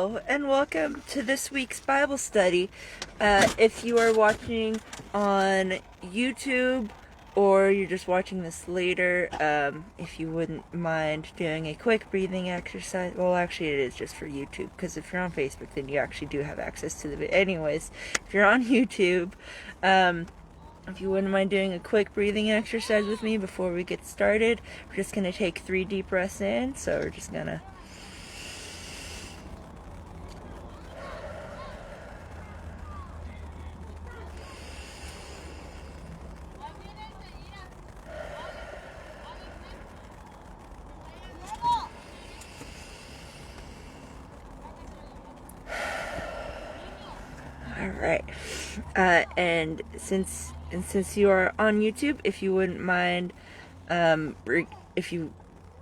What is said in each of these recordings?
Hello, and welcome to this week's Bible study. If you are watching on YouTube or you're just watching this later, if you wouldn't mind doing a quick breathing exercise. Well, actually, it is just for YouTube, because if you're on Facebook, then you actually do have access to the video. Anyways, if you're on YouTube, if you wouldn't mind doing a quick breathing exercise with me before we get started, we're just going to take 3 deep breaths in. So we're just going to Alright, and since you are on YouTube, if you wouldn't mind, it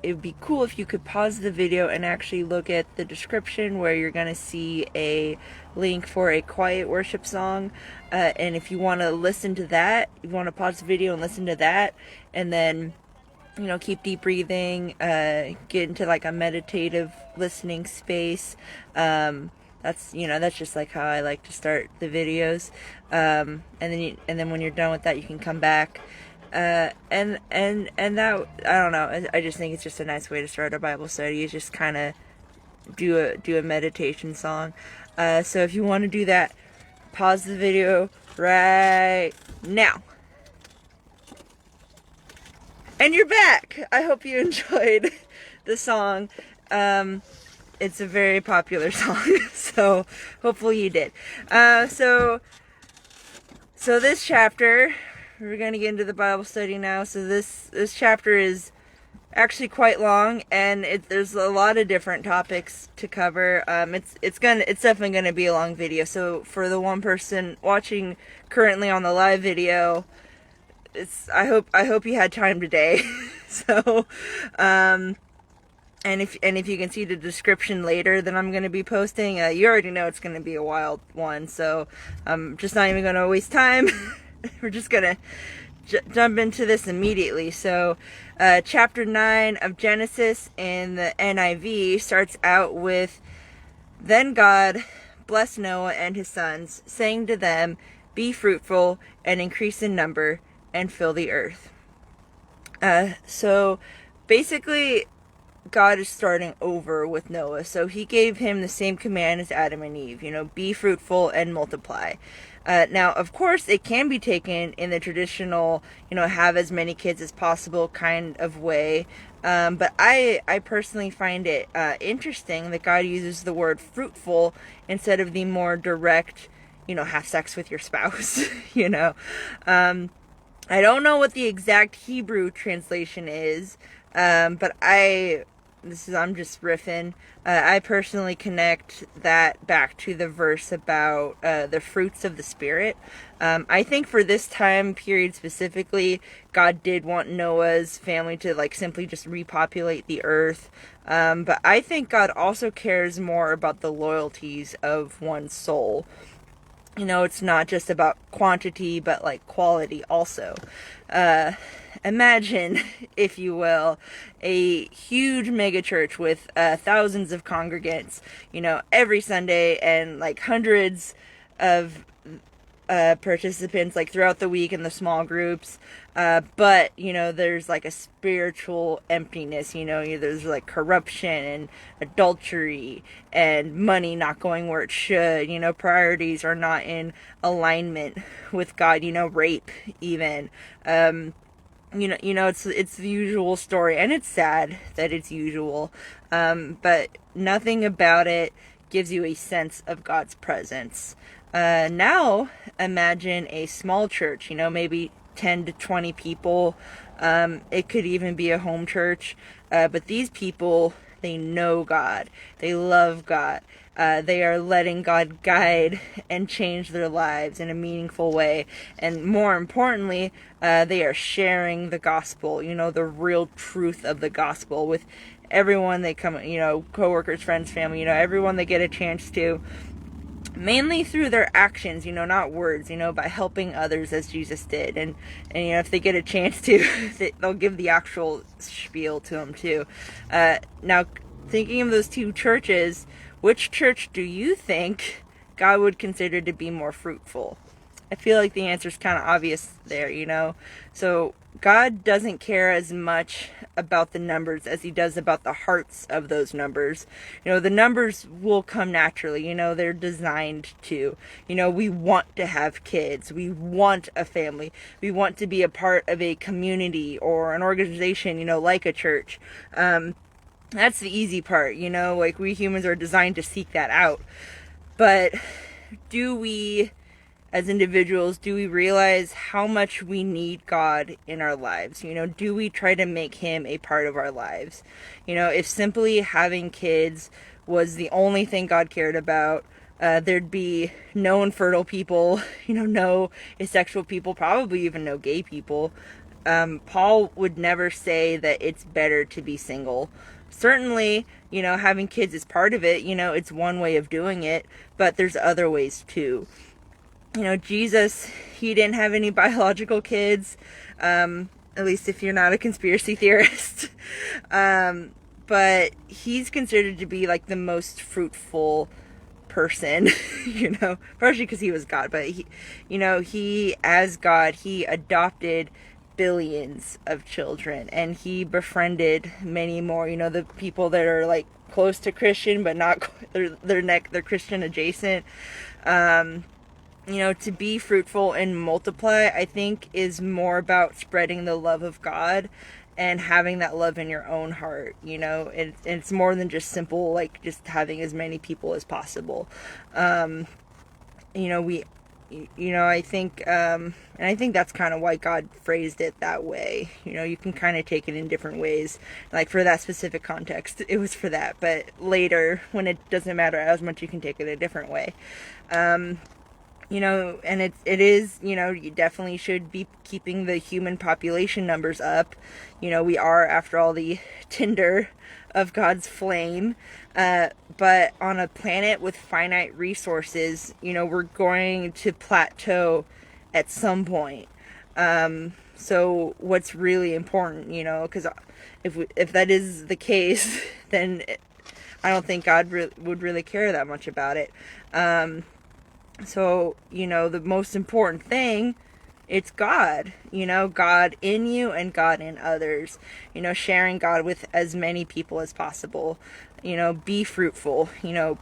would be cool if you could pause the video and actually look at the description where you're going to see a link for a quiet worship song, and if you want to listen to that, you want to pause the video and listen to that, and then keep deep breathing, get into like a meditative listening space. That's just like how I like to start the videos. And then when you're done with that, you can come back. And that, I don't know, I just think it's just a nice way to start a Bible study, is just kind of do a meditation song. So if you want to do that, pause the video right now. And you're back! I hope you enjoyed the song. It's a very popular song, so hopefully you did. So this chapter, we're going to get into the Bible study now. So this chapter is actually quite long, and there's a lot of different topics to cover. It's definitely going to be a long video. So for the one person watching currently on the live video, I hope you had time today. So, and if you can see the description later that I'm going to be posting, you already know it's going to be a wild one. So I'm just not even going to waste time. We're just going to jump into this immediately. So chapter 9 of Genesis in the NIV starts out with, "Then God blessed Noah and his sons, saying to them, 'Be fruitful and increase in number, and fill the earth.'" So basically, God is starting over with Noah. So he gave him the same command as Adam and Eve, be fruitful and multiply. Now, of course, it can be taken in the traditional, have as many kids as possible kind of way. But I personally find it interesting that God uses the word fruitful instead of the more direct, have sex with your spouse, I don't know what the exact Hebrew translation is, but I'm just riffing. I personally connect that back to the verse about the fruits of the Spirit. I think for this time period specifically, God did want Noah's family to simply just repopulate the earth. But I think God also cares more about the loyalties of one's soul. It's not just about quantity, but quality also. Imagine, if you will, a huge megachurch with thousands of congregants, every Sunday, and hundreds of participants throughout the week in the small groups, but there's a spiritual emptiness. There's corruption and adultery and money not going where it should. Priorities are not in alignment with God. Rape even. It's the usual story, and it's sad that it's usual, but nothing about it gives you a sense of God's presence. Now imagine a small church, maybe 10 to 20 people. It could even be a home church. But these people, they know God. They love God. They are letting God guide and change their lives in a meaningful way. And more importantly, they are sharing the gospel, the real truth of the gospel with everyone they come, coworkers, friends, family, everyone they get a chance to. Mainly through their actions, not words, by helping others as Jesus did. And if they get a chance to, they'll give the actual spiel to them too. Now, thinking of those two churches, which church do you think God would consider to be more fruitful? I feel like the answer is kind of obvious there, So God doesn't care as much about the numbers as he does about the hearts of those numbers. The numbers will come naturally, they're designed to. We want to have kids. We want a family. We want to be a part of a community or an organization, like a church. That's the easy part, like we humans are designed to seek that out. But do we, as individuals, do we realize how much we need God in our lives? Do we try to make him a part of our lives? If simply having kids was the only thing God cared about, there'd be no infertile people, no asexual people, probably even no gay people. Paul would never say that it's better to be single. Certainly, having kids is part of it, it's one way of doing it, but there's other ways too. Jesus, he didn't have any biological kids, at least if you're not a conspiracy theorist. But he's considered to be like the most fruitful person, partially because he was God, but he, as God, he adopted billions of children, and he befriended many more, the people that are like close to Christian, but not, they're Christian adjacent. To be fruitful and multiply, I think, is more about spreading the love of God and having that love in your own heart. It's more than just simple, like just having as many people as possible. I think, and I think that's kind of why God phrased it that way. You can kind of take it in different ways. Like for that specific context, it was for that. But later, when it doesn't matter as much, you can take it a different way. And it is, you definitely should be keeping the human population numbers up. We are, after all, the tinder of God's flame. But on a planet with finite resources, we're going to plateau at some point. So what's really important, because if that is the case, then I don't think God would really care that much about it. So, the most important thing, it's God, God in you and God in others, sharing God with as many people as possible, be fruitful,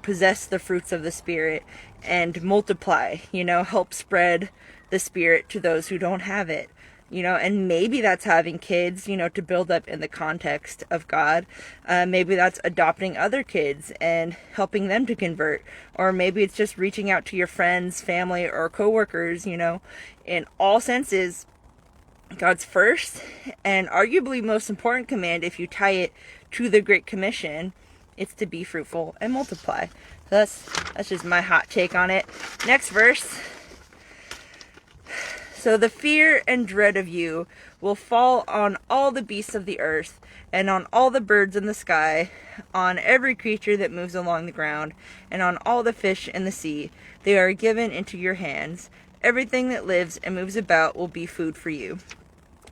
possess the fruits of the Spirit and multiply, help spread the Spirit to those who don't have it. And maybe that's having kids, to build up in the context of God. Maybe that's adopting other kids and helping them to convert. Or maybe it's just reaching out to your friends, family, or coworkers, In all senses, God's first and arguably most important command, if you tie it to the Great Commission, it's to be fruitful and multiply. So that's just my hot take on it. Next verse. So the fear and dread of you will fall on all the beasts of the earth, and on all the birds in the sky, on every creature that moves along the ground, and on all the fish in the sea. They are given into your hands. Everything that lives and moves about will be food for you.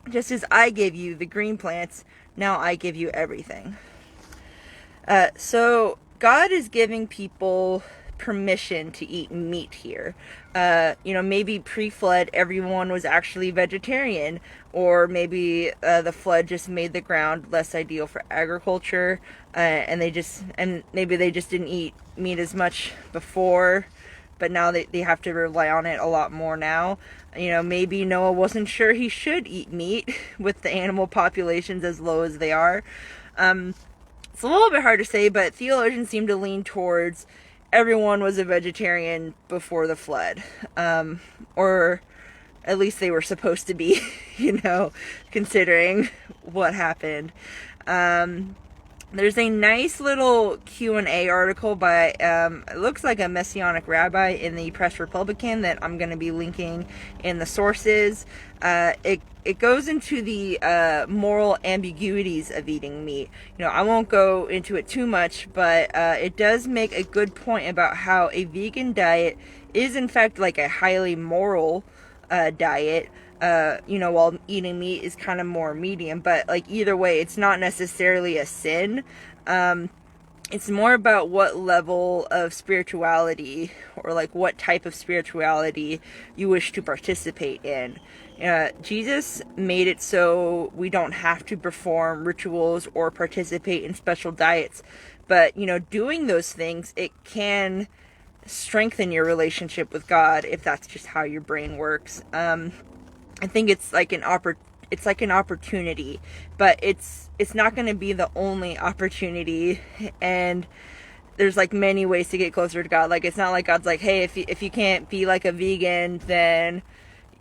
Just as I gave you the green plants, now I give you everything. So God is giving people permission to eat meat here. Maybe pre-flood everyone was actually vegetarian, or maybe the flood just made the ground less ideal for agriculture, and maybe they just didn't eat meat as much before, but now they have to rely on it a lot more now. Maybe Noah wasn't sure he should eat meat with the animal populations as low as they are. It's a little bit hard to say, but theologians seem to lean towards everyone was a vegetarian before the flood, or at least they were supposed to be, considering what happened. There's a nice little Q&A article by, it looks like a Messianic rabbi in the Press Republican that I'm going to be linking in the sources. It goes into the moral ambiguities of eating meat. I won't go into it too much, but it does make a good point about how a vegan diet is in fact like a highly moral diet. While eating meat is kind of more medium, but like either way, it's not necessarily a sin. it's more about what level of spirituality, or like what type of spirituality you wish to participate in. Jesus made it so we don't have to perform rituals or participate in special diets. But, doing those things, it can strengthen your relationship with God if that's just how your brain works. I think it's like an opportunity, but it's not going to be the only opportunity. And there's like many ways to get closer to God. Like, it's not like God's like, hey, if you can't be like a vegan, then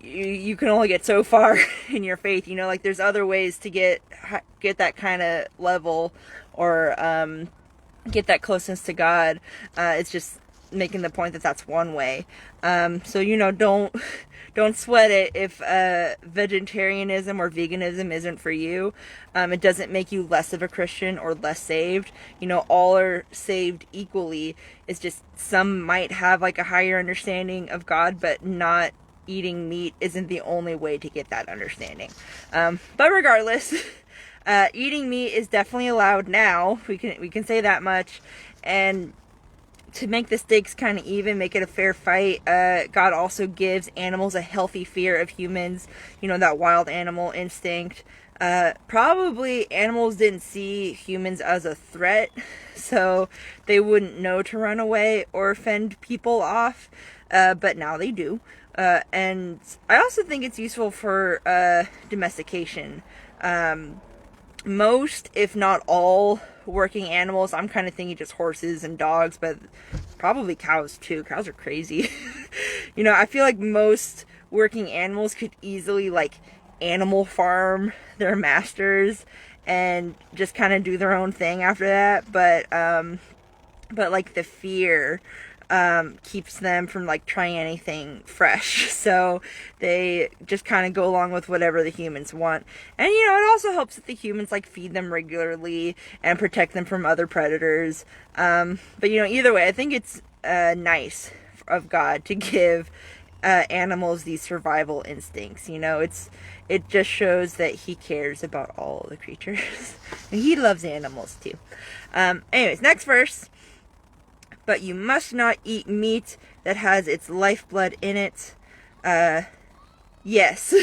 you can only get so far in your faith. Like, there's other ways to get that kind of level, or get that closeness to God. It's just making the point that that's one way. So don't sweat it if vegetarianism or veganism isn't for you. It doesn't make you less of a Christian or less saved. All are saved equally. It's just some might have like a higher understanding of God, but not eating meat isn't the only way to get that understanding. But regardless, eating meat is definitely allowed now. We can say that much. And to make the stakes kind of even, make it a fair fight, God also gives animals a healthy fear of humans, that wild animal instinct. Probably animals didn't see humans as a threat, so they wouldn't know to run away or fend people off, but now they do. And I also think it's useful for domestication. Most, if not all, working animals, I'm kind of thinking just horses and dogs, but probably cows too. Cows are crazy. I feel like most working animals could easily like animal farm their masters and just kind of do their own thing after that. But like the fear keeps them from like trying anything fresh, so they just kind of go along with whatever the humans want. And it also helps that the humans like feed them regularly and protect them from other predators. But either way, I think it's nice of God to give animals these survival instincts. It just shows that he cares about all the creatures. And he loves animals too. Anyways, next verse. But you must not eat meat that has its lifeblood in it. Yes.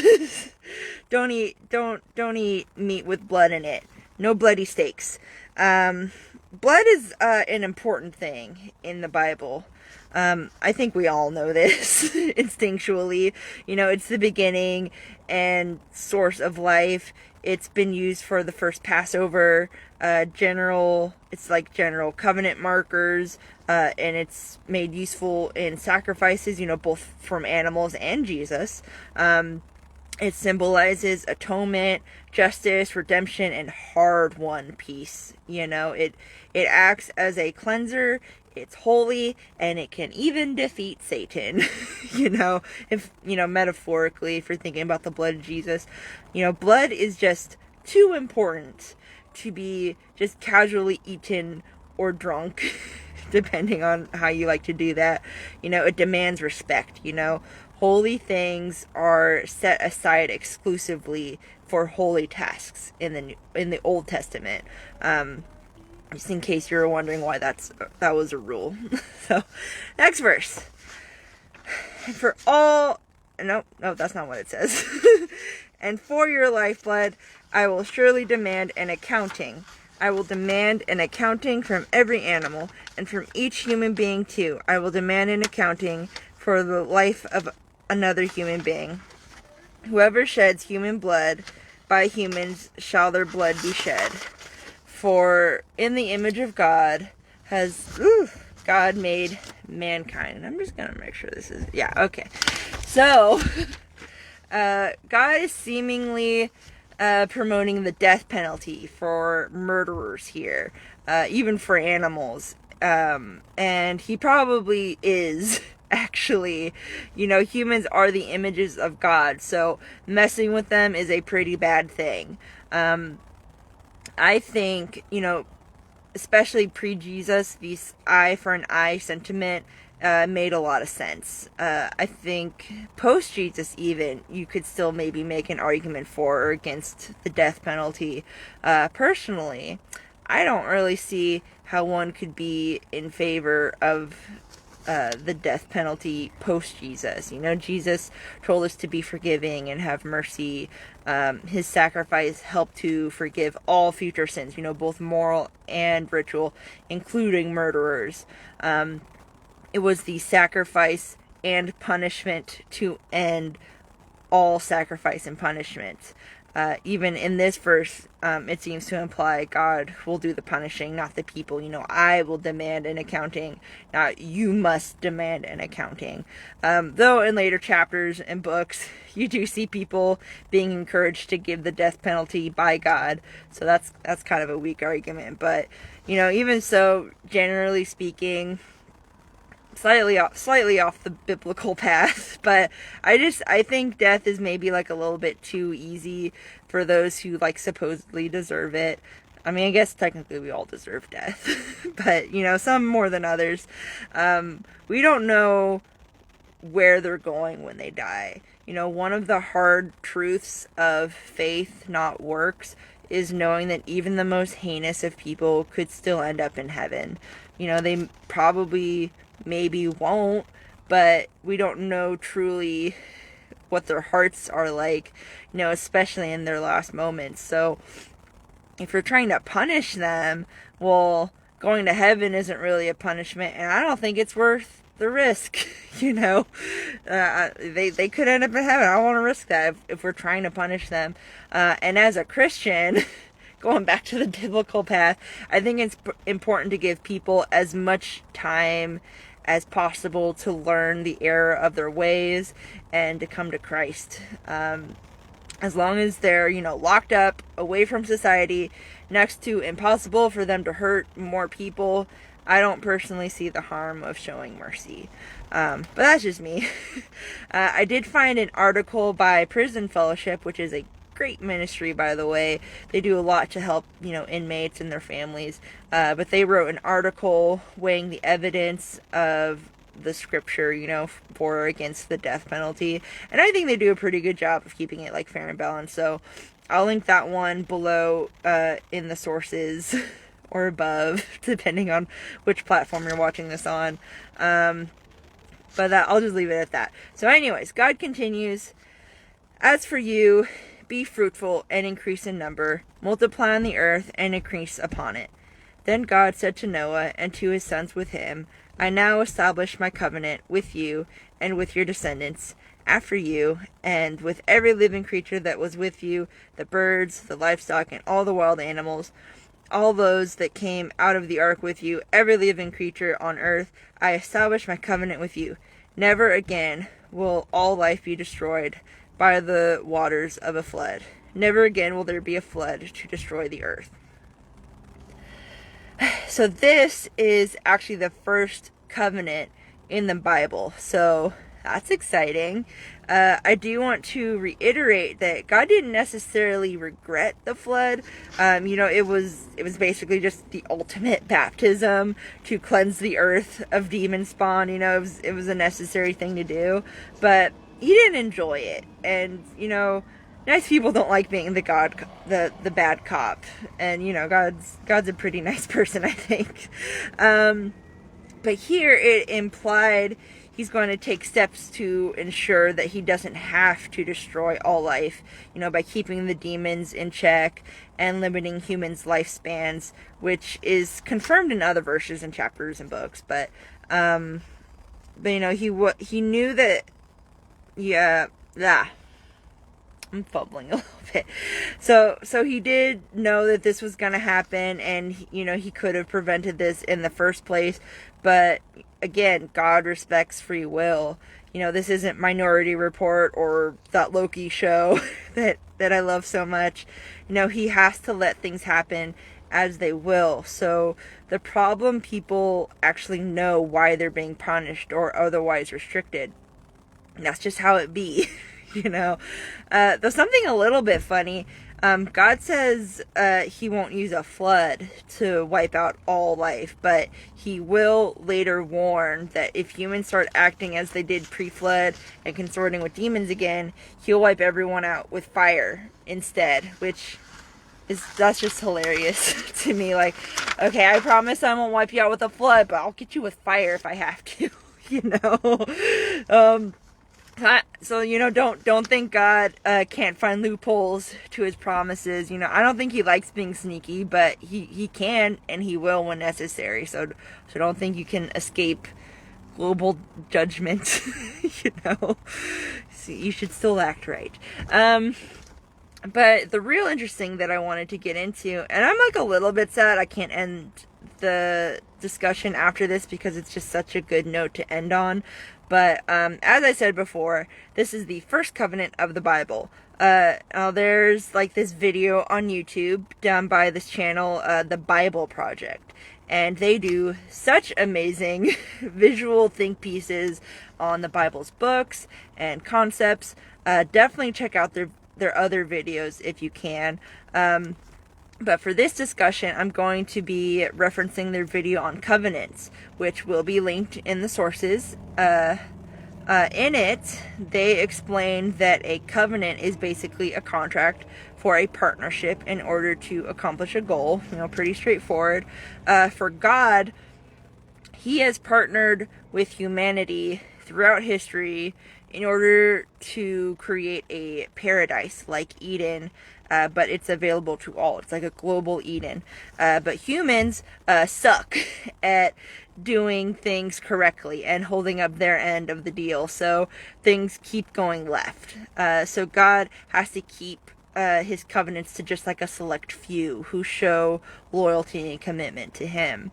Don't eat meat with blood in it. No bloody steaks. Blood is an important thing in the Bible. I think we all know this instinctually. It's the beginning and source of life. It's been used for the first Passover, it's like general covenant markers, and it's made useful in sacrifices, both from animals and Jesus. It symbolizes atonement, justice, redemption, and hard-won peace. It acts as a cleanser. It's holy, and it can even defeat Satan. If metaphorically, if you're thinking about the blood of Jesus, blood is just too important to be just casually eaten or drunk, depending on how you like to do that. It demands respect. Holy things are set aside exclusively for holy tasks in the Old Testament. Just in case you were wondering why that was a rule. So, next verse. And for all... No, that's not what it says. And for your lifeblood, I will surely demand an accounting. I will demand an accounting from every animal, and from each human being too. I will demand an accounting for the life of another human being. Whoever sheds human blood, by humans shall their blood be shed. For in the image of God has God made mankind. And I'm just going to make sure this is... Yeah, okay. So, God is seemingly promoting the death penalty for murderers here, even for animals. And he probably is, actually. Humans are the images of God, so messing with them is a pretty bad thing. I think, especially pre-Jesus, this eye for an eye sentiment made a lot of sense. I think post-Jesus even, you could still maybe make an argument for or against the death penalty. Personally, I don't really see how one could be in favor of the death penalty post Jesus. Jesus told us to be forgiving and have mercy. His sacrifice helped to forgive all future sins, both moral and ritual, including murderers. It was the sacrifice and punishment to end all sacrifice and punishment. Even in this verse, it seems to imply God will do the punishing, not the people. I will demand an accounting, not you must demand an accounting. Though in later chapters and books, you do see people being encouraged to give the death penalty by God. So that's kind of a weak argument. But, even so, generally speaking, slightly off the biblical path, but I think death is maybe like a little bit too easy for those who like supposedly deserve it. I mean, I guess technically we all deserve death, but some more than others. We don't know where they're going when they die. One of the hard truths of faith, not works, is knowing that even the most heinous of people could still end up in heaven. They probably maybe won't, but we don't know truly what their hearts are like, especially in their last moments. So if you're trying to punish them, well, going to heaven isn't really a punishment, and I don't think it's worth the risk. They could end up in heaven. I don't want to risk that if we're trying to punish them. And as a Christian, going back to the biblical path, I think it's important to give people as much time as possible to learn the error of their ways and to come to Christ. As long as they're, locked up, away from society, next to impossible for them to hurt more people, I don't personally see the harm of showing mercy. But that's just me. I did find an article by Prison Fellowship, which is a great ministry, by the way. They do a lot to help, inmates and their families. But they wrote an article weighing the evidence of the scripture, for or against the death penalty. And I think they do a pretty good job of keeping it fair and balanced. So I'll link that one below in the sources or above, depending on which platform you're watching this on. But I'll just leave it at that. So anyways, God continues, "As for you, be fruitful and increase in number, multiply on the earth and increase upon it. Then God said to Noah and to his sons with him, I now establish my covenant with you and with your descendants after you, and with every living creature that was with you, the birds, the livestock, and all the wild animals, all those that came out of the ark with you, every living creature on earth, I establish my covenant with you. Never again will all life be destroyed by the waters of a flood. Never again will there be a flood to destroy the earth." So this is actually the first covenant in the Bible. So that's exciting. I do want to reiterate that God didn't necessarily regret the flood. It was basically just the ultimate baptism to cleanse the earth of demon spawn. It was a necessary thing to do, but he didn't enjoy it. And nice people don't like being the bad cop. And God's a pretty nice person, I think. But here it implied he's going to take steps to ensure that he doesn't have to destroy all life, by keeping the demons in check and limiting humans' lifespans, which is confirmed in other verses and chapters and books. But he knew that. Yeah, I'm fumbling a little bit. So he did know that this was going to happen, and he could have prevented this in the first place. But again, God respects free will. This isn't Minority Report or that Loki show that I love so much. He has to let things happen as they will. So the problem, people actually know why they're being punished or otherwise restricted. And that's just how it be. There's something a little bit funny. God says he won't use a flood to wipe out all life, but he will later warn that if humans start acting as they did pre-flood and consorting with demons again, he'll wipe everyone out with fire instead, which that's just hilarious to me. Like, okay, I promise I won't wipe you out with a flood, but I'll get you with fire if I have to. You know. So, you know, don't think God can't find loopholes to his promises. You know, I don't think he likes being sneaky, but he can and he will when necessary. So don't think you can escape global judgment. You know, so you should still act right. But the real interesting that I wanted to get into, and I'm like a little bit sad I can't end the discussion after this because it's just such a good note to end on. But as I said before, this is the first covenant of the Bible. Now there's like this video on YouTube done by this channel, the Bible Project. And they do such amazing visual think pieces on the Bible's books and concepts. Definitely check out their other videos if you can. But for this discussion, I'm going to be referencing their video on covenants, which will be linked in the sources. In it, they explain that a covenant is basically a contract for a partnership in order to accomplish a goal. You know, pretty straightforward. For God, he has partnered with humanity throughout history in order to create a paradise like Eden, but it's available to all. It's like a global Eden. But humans suck at doing things correctly and holding up their end of the deal. So things keep going left. So God has to keep his covenants to just like a select few who show loyalty and commitment to him.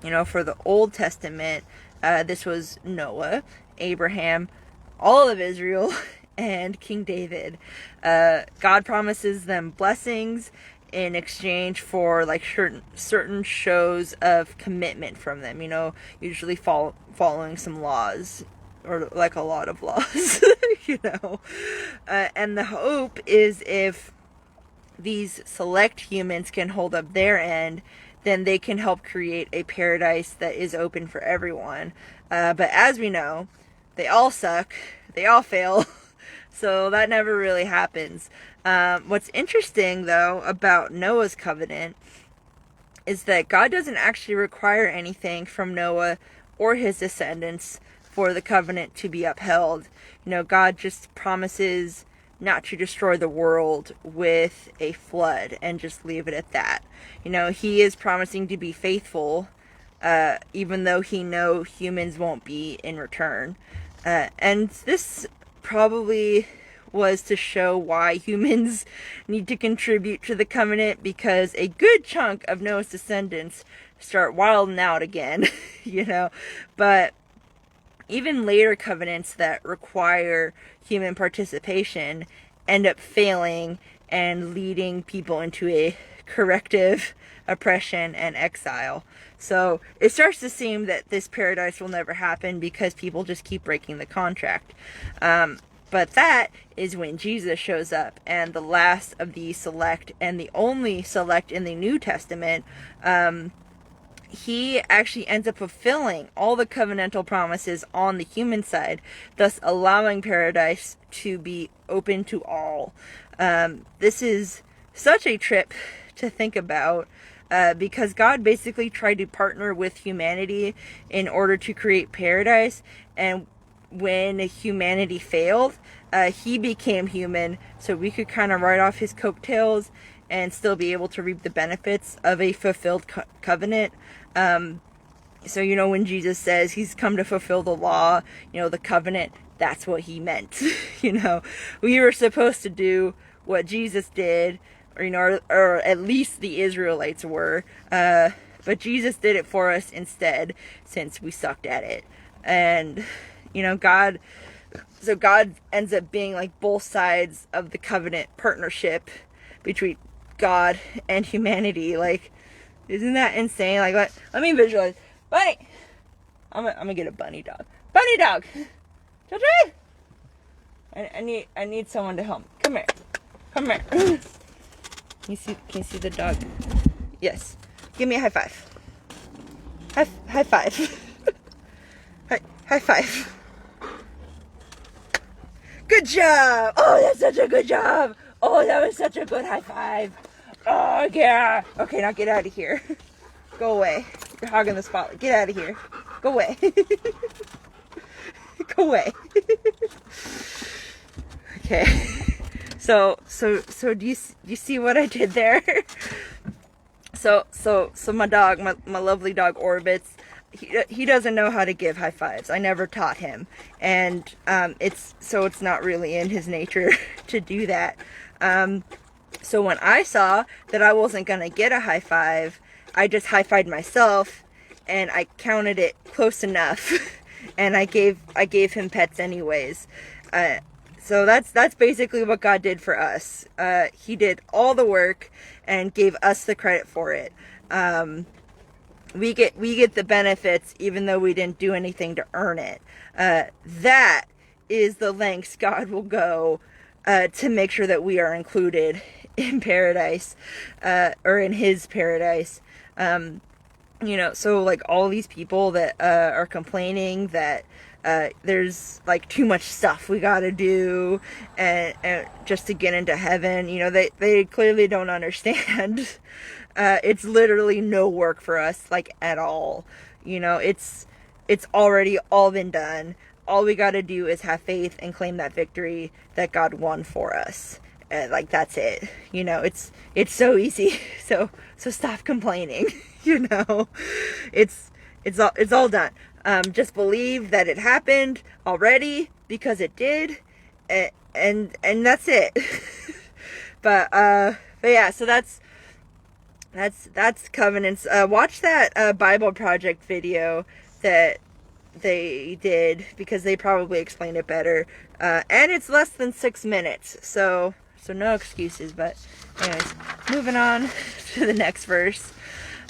You know, for the Old Testament, this was Noah, Abraham, all of Israel, and King David. God promises them blessings in exchange for like certain shows of commitment from them, you know, usually following some laws, or like a lot of laws. You know, and the hope is if these select humans can hold up their end, then they can help create a paradise that is open for everyone. But as we know, they all suck, they all fail, so that never really happens. What's interesting, though, about Noah's covenant is that God doesn't actually require anything from Noah or his descendants for the covenant to be upheld. You know, God just promises not to destroy the world with a flood and just leave it at that. You know, he is promising to be faithful, even though he knows humans won't be in return. And this probably was to show why humans need to contribute to the covenant, because a good chunk of Noah's descendants start wilding out again, you know. But even later covenants that require human participation end up failing and leading people into a corrective oppression and exile. So it starts to seem that this paradise will never happen because people just keep breaking the contract. But that is when Jesus shows up, and the last of the select and the only select in the New Testament, he actually ends up fulfilling all the covenantal promises on the human side, thus allowing paradise to be open to all. This is such a trip to think about, because God basically tried to partner with humanity in order to create paradise, and when humanity failed, he became human so we could kind of ride off his coattails and still be able to reap the benefits of a fulfilled covenant. So, you know, when Jesus says he's come to fulfill the law, you know, the covenant, that's what he meant. You know, we were supposed to do what Jesus did, or, you know, or at least the Israelites were, but Jesus did it for us instead, since we sucked at it. And, you know, God ends up being like both sides of the covenant partnership between God and humanity. Like, isn't that insane? Like, let me visualize. Bunny! I'm gonna get a bunny dog. Bunny dog! Children! I need someone to help me. Come here. Come here. Can you see the dog? Yes. Give me a high five. High five. High five. Good job! Oh, that's such a good job! Oh, that was such a good high five! Oh, yeah. Okay, now get out of here. Go away. You're hogging the spotlight. Get out of here. Go away. Go away. Okay. So do you see what I did there? So my dog, my lovely dog Orbits, he doesn't know how to give high fives. I never taught him, and it's not really in his nature to do that. So when I saw that I wasn't gonna get a high five, I just high fived myself, and I counted it close enough, and I gave him pets anyways. So that's basically what God did for us. He did all the work and gave us the credit for it. We get the benefits even though we didn't do anything to earn it. That is the lengths God will go to make sure that we are included in paradise, or in His paradise. So like all these people that are complaining that there's like too much stuff we gotta do and just to get into heaven, they clearly don't understand. It's literally no work for us, like, at all. It's already all been done. All we gotta do is have faith and claim that victory that God won for us. Like, that's it. It's so easy. So stop complaining. It's all done. Just believe that it happened already, because it did, and that's it. but yeah, so that's covenants. Watch that Bible Project video that they did, because they probably explained it better, and it's less than 6 minutes, so no excuses. But anyways, moving on to the next verse.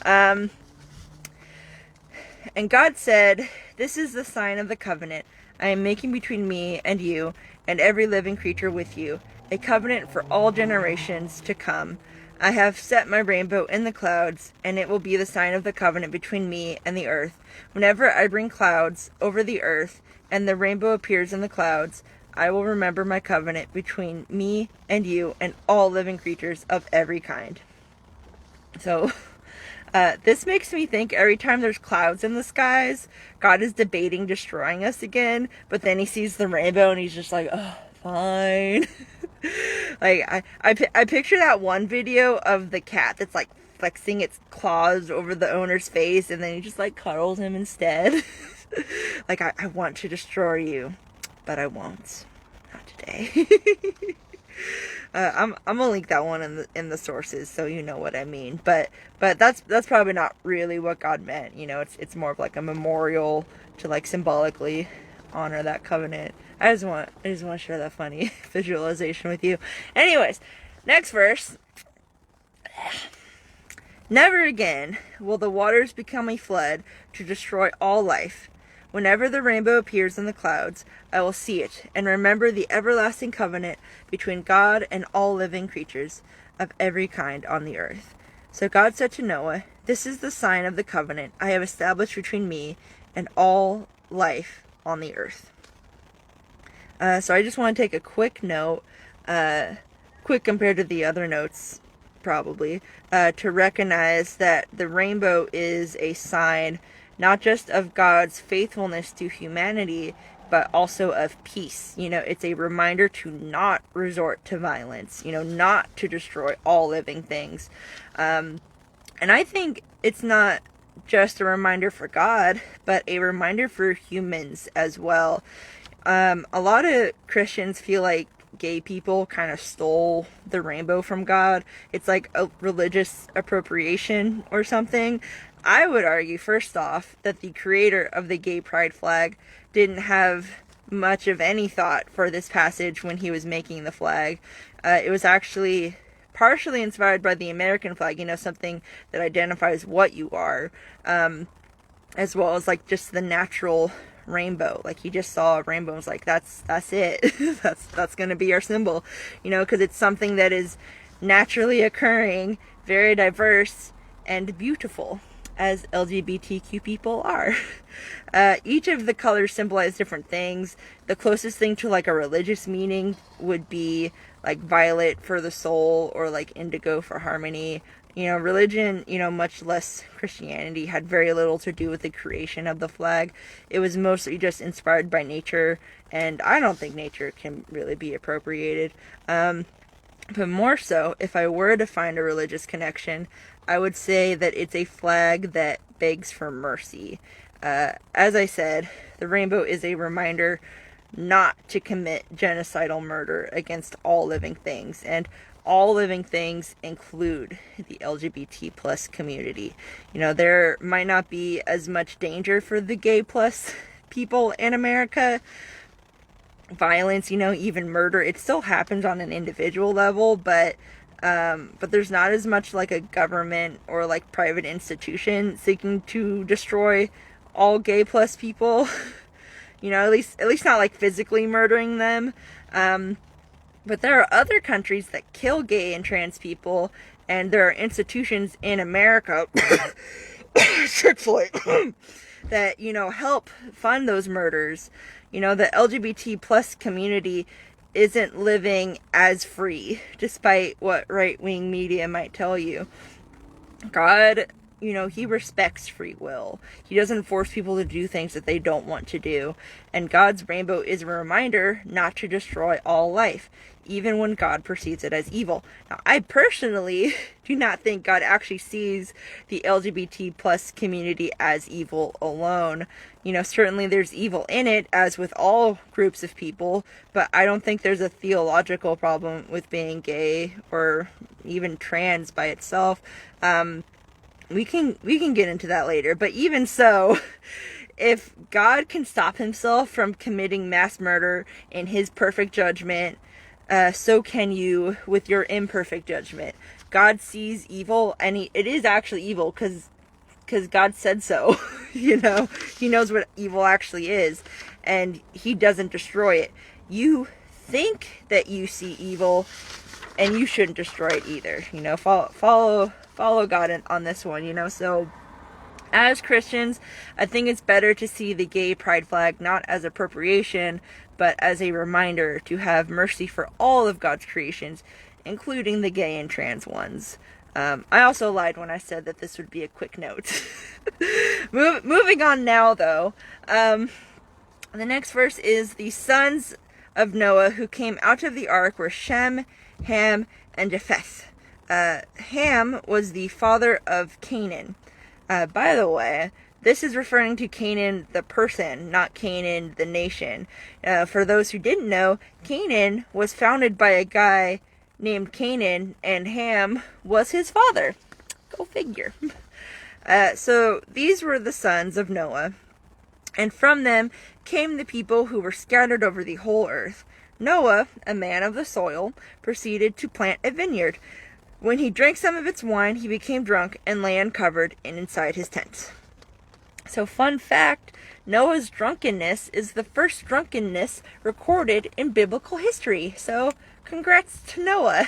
And God said, "This is the sign of the covenant I am making between me and you and every living creature with you, a covenant for all generations to come. I have set my rainbow in the clouds, and it will be the sign of the covenant between me and the earth. Whenever I bring clouds over the earth and the rainbow appears in the clouds, I will remember my covenant between me and you and all living creatures of every kind." So this makes me think every time there's clouds in the skies, God is debating destroying us again, but then He sees the rainbow and He's just like, "Oh, fine." Like, I picture that one video of the cat that's like flexing its claws over the owner's face, and then he just like cuddles him instead. Like, I want to destroy you, but I won't. Not today. I'm gonna link that one in the sources, so you know what I mean. But that's probably not really what God meant. It's more of like a memorial to, like, symbolically honor that covenant. I just want to share that funny visualization with you. Anyways, next verse. "Never again will the waters become a flood to destroy all life. Whenever the rainbow appears in the clouds, I will see it and remember the everlasting covenant between God and all living creatures of every kind on the earth." So God said to Noah, "This is the sign of the covenant I have established between me and all life on the earth." So I just want to take a quick note, quick compared to the other notes, probably, to recognize that the rainbow is a sign not just of God's faithfulness to humanity, but also of peace. It's a reminder to not resort to violence, not to destroy all living things. And I think it's not just a reminder for God, but a reminder for humans as well. A lot of Christians feel like gay people kind of stole the rainbow from God. It's like a religious appropriation or something. I would argue, first off, that the creator of the gay pride flag didn't have much of any thought for this passage when he was making the flag. It was actually partially inspired by the American flag, something that identifies what you are, as well as like just the natural rainbow. Like, he just saw a rainbow and was like, that's it. that's going to be our symbol, because it's something that is naturally occurring, very diverse, and beautiful, as LGBTQ people are. Each of the colors symbolize different things. The closest thing to like a religious meaning would be like violet for the soul, or like indigo for harmony. Religion, much less Christianity, had very little to do with the creation of the flag. It was mostly just inspired by nature, and I don't think nature can really be appropriated. But more so, if I were to find a religious connection, I would say that it's a flag that begs for mercy. As I said, the rainbow is a reminder not to commit genocidal murder against all living things, and all living things include the LGBT plus community. There might not be as much danger for the gay plus people in America. Violence, even murder, it still happens on an individual level, but there's not as much like a government or like private institution seeking to destroy all gay plus people. At least not like physically murdering them. But there are other countries that kill gay and trans people, and there are institutions in America that, help fund those murders. The LGBT plus community isn't living as free, despite what right-wing media might tell you. God, he respects free will. He doesn't force people to do things that they don't want to do. And God's rainbow is a reminder not to destroy all life, even when God perceives it as evil. Now, I personally do not think God actually sees the LGBT plus community as evil alone. Certainly there's evil in it, as with all groups of people, but I don't think there's a theological problem with being gay or even trans by itself. We can get into that later, but even so, if God can stop himself from committing mass murder in his perfect judgment, so can you with your imperfect judgment. God sees evil, and it is actually evil because God said so. He knows what evil actually is, and he doesn't destroy it. You think that you see evil, and you shouldn't destroy it either. Follow God on this one. So as Christians, I think it's better to see the gay pride flag not as appropriation, but as a reminder to have mercy for all of God's creations, including the gay and trans ones. I also lied when I said that this would be a quick note. Moving on now, though. The next verse is, the sons of Noah who came out of the ark were Shem, Ham, and Japheth. Ham was the father of Canaan. By the way, this is referring to Canaan the person, not Canaan the nation. For those who didn't know, Canaan was founded by a guy named Canaan, and Ham was his father. Go figure. So these were the sons of Noah, and from them came the people who were scattered over the whole earth. Noah, a man of the soil, proceeded to plant a vineyard. When he drank some of its wine, he became drunk and lay uncovered inside his tent. So, fun fact, Noah's drunkenness is the first drunkenness recorded in biblical history. So, congrats to Noah.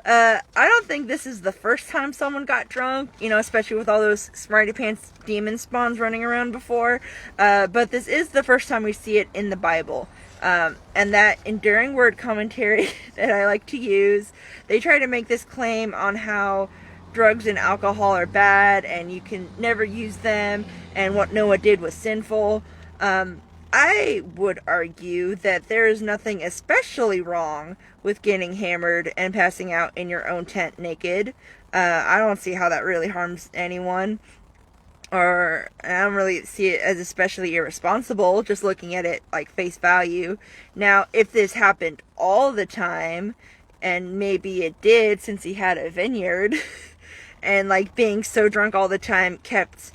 I don't think this is the first time someone got drunk, especially with all those smarty pants demon spawns running around before. But this is the first time we see it in the Bible. And that enduring word commentary that I like to use, they try to make this claim on how drugs and alcohol are bad and you can never use them, and what Noah did was sinful. I would argue that there is nothing especially wrong with getting hammered and passing out in your own tent naked. I don't see how that really harms anyone. Or I don't really see it as especially irresponsible, just looking at it like face value. Now, if this happened all the time, and maybe it did since he had a vineyard, and like being so drunk all the time kept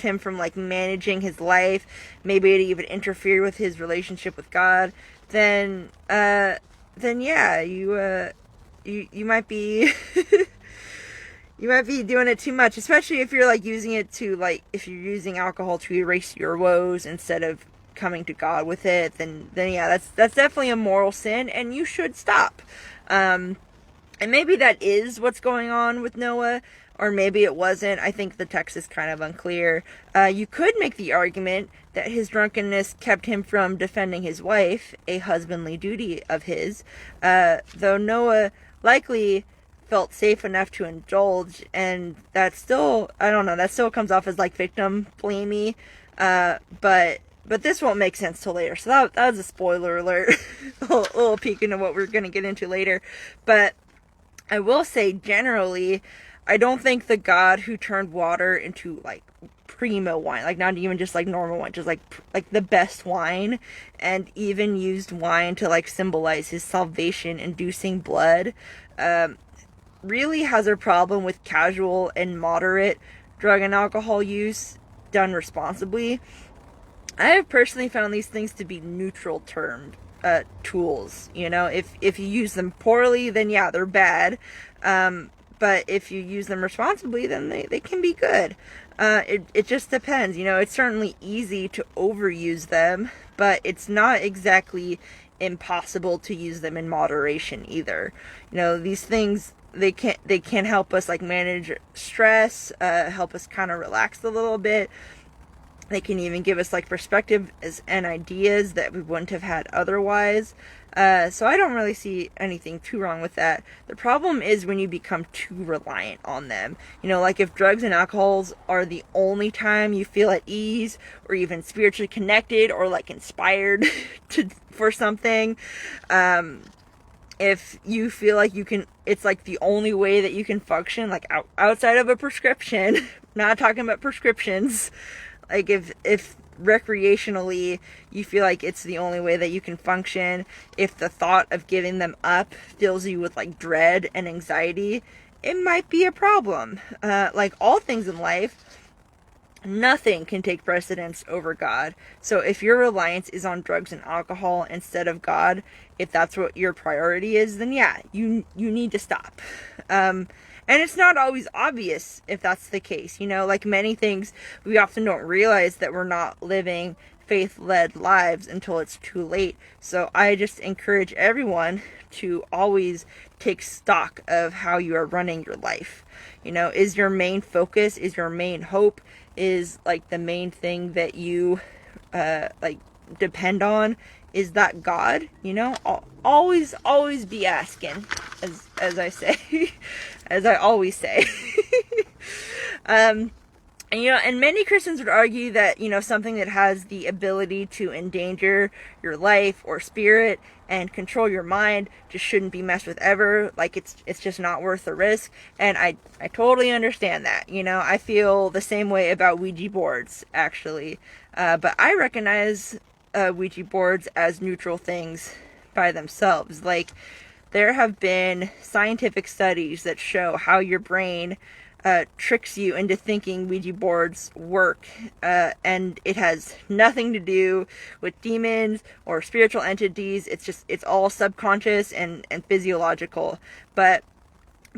him from like managing his life, maybe it even interfered with his relationship with God, then yeah, you might be you might be doing it too much, especially if you're like using it to, like, if you're using alcohol to erase your woes instead of coming to God with it, then yeah, that's definitely a moral sin, and you should stop. And maybe that is what's going on with Noah, or maybe it wasn't. I think the text is kind of unclear. You could make the argument that his drunkenness kept him from defending his wife, a husbandly duty of his, though Noah likely felt safe enough to indulge, and that still, I don't know, that still comes off as like victim blamey, but this won't make sense till later. So that was a spoiler alert, a little peek into what we're going to get into later. But I will say, generally, I don't think the God who turned water into like primo wine, like not even just like normal wine, just like the best wine, and even used wine to like symbolize his salvation inducing blood, really has a problem with casual and moderate drug and alcohol use done responsibly. I have personally found these things to be neutral termed tools. You know, if you use them poorly, then yeah, they're bad. But if you use them responsibly, then they can be good. It just depends. You know, it's certainly easy to overuse them, but it's not exactly impossible to use them in moderation either. You know, these things, they can help us like manage stress, help us kind of relax a little bit. They can even give us like perspective and ideas that we wouldn't have had otherwise. So I don't really see anything too wrong with that. The problem is when you become too reliant on them. You know, like if drugs and alcohols are the only time you feel at ease or even spiritually connected or like inspired for something. If you feel like it's like the only way that you can function, like outside of a prescription, not talking about prescriptions. Like if recreationally you feel like it's the only way that you can function, if the thought of giving them up fills you with like dread and anxiety, it might be a problem. Like all things in life, nothing can take precedence over God. So if your reliance is on drugs and alcohol instead of God, if that's what your priority is, then yeah, you need to stop. And it's not always obvious if that's the case. You know, like many things, we often don't realize that we're not living faith-led lives until it's too late. So I just encourage everyone to always take stock of how you are running your life. You know, is your main focus, is your main hope, is like the main thing that you like depend on, is that God? You know, always be asking, as I say, as I always say. And, you know, and many Christians would argue that, you know, something that has the ability to endanger your life or spirit and control your mind just shouldn't be messed with ever. Like it's just not worth the risk. And I totally understand that. You know, I feel the same way about Ouija boards, actually. But I recognize Ouija boards as neutral things by themselves. Like, there have been scientific studies that show how your brain tricks you into thinking Ouija boards work, and it has nothing to do with demons or spiritual entities. It's all subconscious and physiological. But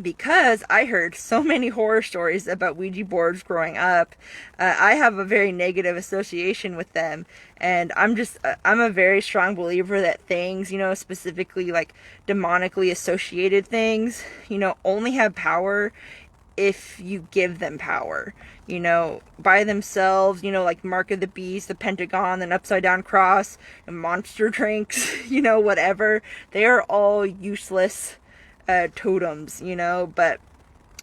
because I heard so many horror stories about Ouija boards growing up, I have a very negative association with them. And I'm a very strong believer that things, you know, specifically like demonically associated things, you know, only have power if you give them power. You know, by themselves, you know, like Mark of the Beast, the Pentagon, an upside down cross, and monster drinks, you know, whatever. They are all useless totems, you know, but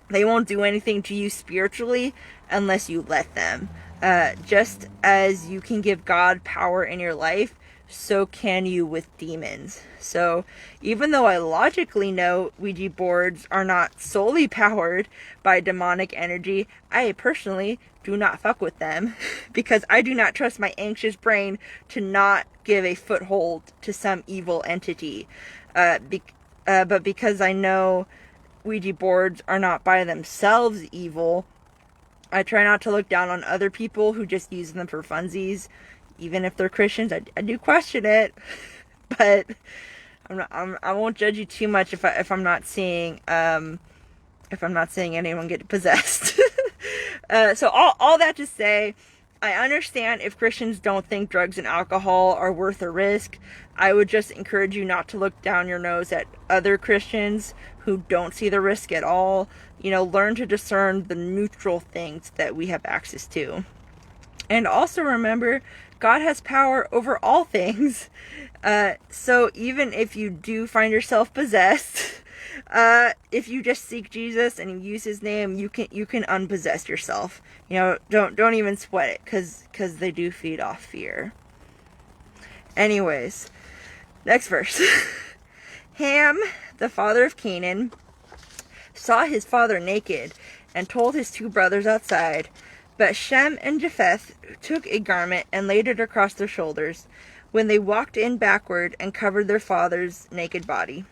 they won't do anything to you spiritually unless you let them. Just as you can give God power in your life, so can you with demons. So even though I logically know Ouija boards are not solely powered by demonic energy, I personally do not fuck with them because I do not trust my anxious brain to not give a foothold to some evil entity. But because I know Ouija boards are not by themselves evil, I try not to look down on other people who just use them for funsies. Even if they're Christians, I do question it, but I won't judge you too much if I'm not seeing anyone get possessed. So all that to say, I understand if Christians don't think drugs and alcohol are worth a risk. I would just encourage you not to look down your nose at other Christians who don't see the risk at all. Learn to discern the neutral things that we have access to. And also remember, God has power over all things. So even if you do find yourself possessed, if you just seek Jesus and you use his name, you can unpossess yourself. Don't even sweat it, because they do feed off fear. Anyways, next verse. Ham, the father of Canaan, saw his father naked and told his two brothers outside. But Shem and Japheth took a garment and laid it across their shoulders when they walked in backward and covered their father's naked body.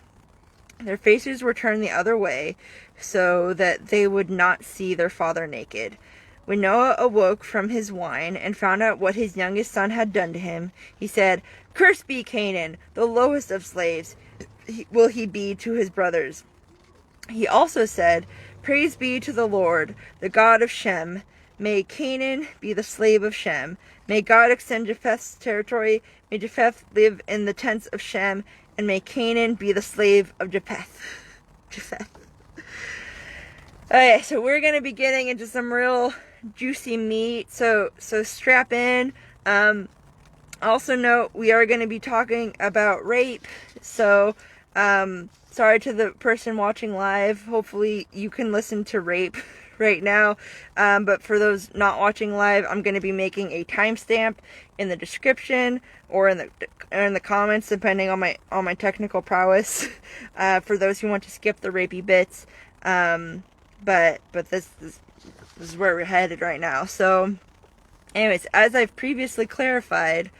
Their faces were turned the other way so that they would not see their father naked. When Noah awoke from his wine and found out what his youngest son had done to him, he said, "Cursed be Canaan, the lowest of slaves will he be to his brothers." He also said, "Praise be to the Lord, the God of Shem. May Canaan be the slave of Shem. May God extend Japheth's territory. May Japheth live in the tents of Shem. And may Canaan be the slave of Japheth." Okay, so we're going to be getting into some real juicy meat. So strap in. Also note, we are going to be talking about rape. So, sorry to the person watching live. Hopefully you can listen to rape right now, but for those not watching live, I'm going to be making a timestamp in the description or in the comments, depending on my technical prowess, for those who want to skip the rapey bits. But this is where we're headed right now. So, anyways, as I've previously clarified,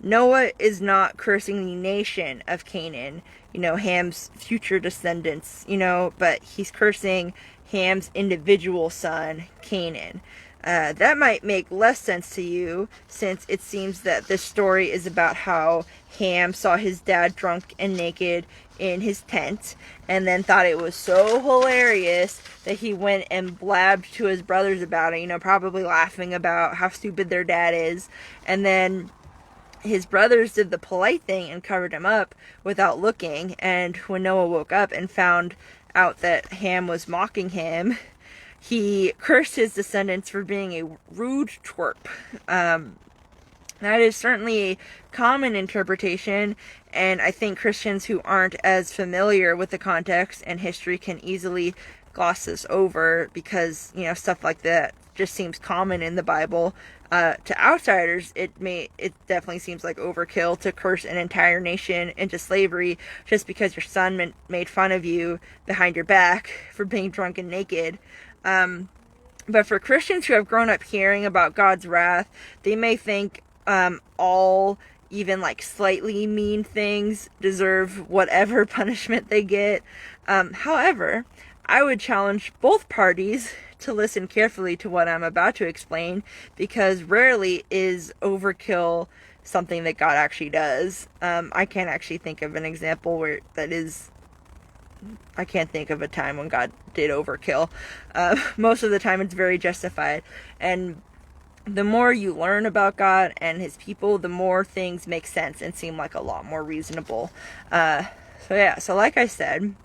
Noah is not cursing the nation of Canaan, Ham's future descendants, but he's cursing Ham's individual son, Canaan. That might make less sense to you, since it seems that this story is about how Ham saw his dad drunk and naked in his tent, and then thought it was so hilarious that he went and blabbed to his brothers about it, probably laughing about how stupid their dad is. And then his brothers did the polite thing and covered him up without looking, and when Noah woke up and found out that Ham was mocking him, he cursed his descendants for being a rude twerp. That is certainly a common interpretation, and I think Christians who aren't as familiar with the context and history can easily gloss this over, because stuff like that just seems common in the Bible. To outsiders, it definitely seems like overkill to curse an entire nation into slavery just because your son made fun of you behind your back for being drunk and naked. But for Christians who have grown up hearing about God's wrath, they may think all even slightly mean things deserve whatever punishment they get. However, I would challenge both parties to listen carefully to what I'm about to explain, because rarely is overkill something that God actually does. I can't actually think of an example where that is. I can't think of a time when God did overkill. Most of the time it's very justified. And the more you learn about God and his people, the more things make sense and seem like a lot more reasonable. So like I said,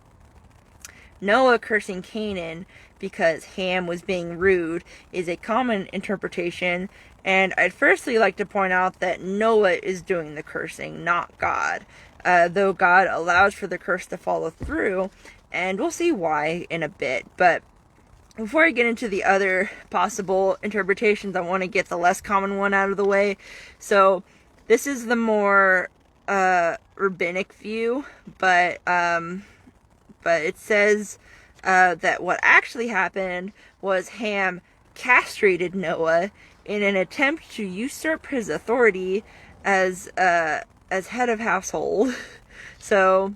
Noah cursing Canaan because Ham was being rude is a common interpretation, and I'd firstly like to point out that Noah is doing the cursing, not God, though God allows for the curse to follow through, and we'll see why in a bit. But before I get into the other possible interpretations, I want to get the less common one out of the way. So this is the more rabbinic view, but it says that what actually happened was Ham castrated Noah in an attempt to usurp his authority as head of household. So